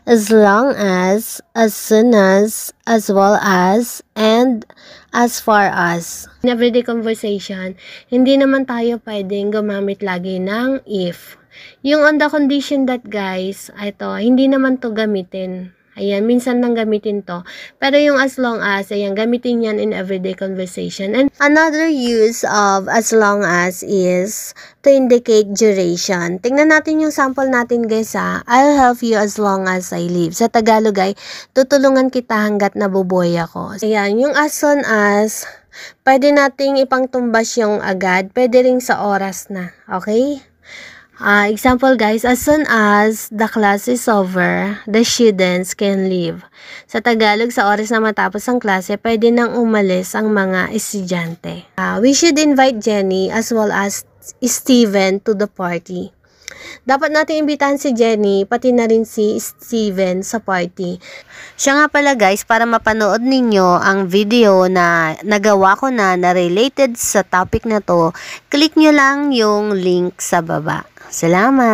as long as soon as well as, and as far as. In everyday conversation, hindi naman tayo pwedeng gumamit lagi ng if. Yung on the condition that, guys, ito, hindi naman to gamitin. Ayan, minsan lang gamitin to. Pero yung as long as, ayan, gamitin yan in everyday conversation. And another use of as long as is to indicate duration. Tingnan natin yung sample natin, guys, ha. I'll help you as long as I live. Sa Tagalog ay, tutulungan kita hanggat nabubuhay ako. Ayan, yung as soon as, pwede nating ipangtumbas yung agad. Pwede ring sa oras na. Okay? Example, guys, as soon as the class is over, the students can leave. Sa Tagalog, sa oras na matapos ang klase, pwede nang umalis ang mga estudyante. We should invite Jenny as well as Steven to the party. Dapat natin imbitahan si Jenny, pati na rin si Steven sa party. Siya nga pala, guys, para mapanood ninyo ang video na nagawa ko na related sa topic na to, click nyo lang yung link sa baba. Salamat!